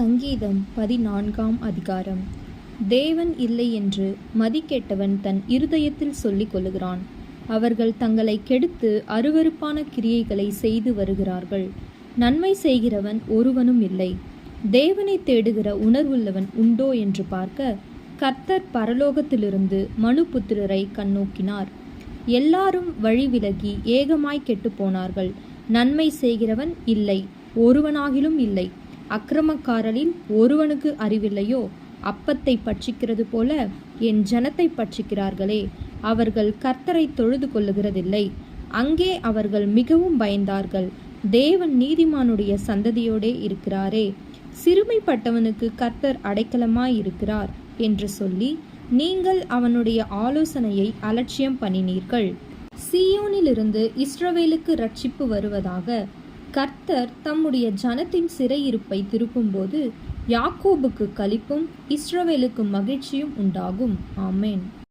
சங்கீதம் 14 அதிகாரம். தேவன் இல்லை என்று மதிகெட்டவன் தன் இருதயத்தில் சொல்லிக் கொள்ளுகிறான். அவர்கள் தங்களை கெடுத்து அருவருப்பான கிரியைகளை செய்து வருகிறார்கள். நன்மை செய்கிறவன் ஒருவனும் இல்லை. தேவனை தேடுகிற உணர்வுள்ளவன் உண்டோ என்று பார்க்க கர்த்தர் பரலோகத்திலிருந்து மனுபுத்திரரை கண்ணோக்கினார். எல்லாரும் வழி விலகி ஏகமாய் கெட்டு போனார்கள். நன்மை செய்கிறவன் இல்லை, ஒருவனாகிலும் இல்லை. அக்கிரமக்காரரில் ஒருவனுக்கு அறிவில்லையோ? அப்பத்தை பட்சிக்கிறது போல என் ஜனத்தை பட்சிக்கிறார்களே. அவர்கள் கர்த்தரை தொழுது கொள்ளுகிறதில்லை. அங்கே அவர்கள் மிகவும் பயந்தார்கள். தேவன் நீதிமானுடைய சந்ததியோடே இருக்கிறாரே. சிறுமைப்பட்டவனுக்கு கர்த்தர் அடைக்கலமாயிருக்கிறார் என்று சொல்லி நீங்கள் அவனுடைய ஆலோசனையை அலட்சியம் பண்ணினீர்கள். சீயோனிலிருந்து இஸ்ரவேலுக்கு இரட்சிப்பு வருவதாக கர்த்தர் தம்முடைய ஜனத்தின் சிறையிருப்பை திருப்பும்போது யாக்கோபுக்கு களிப்பும் இஸ்ரவேலுக்கு மகிழ்ச்சியும் உண்டாகும். ஆமென்.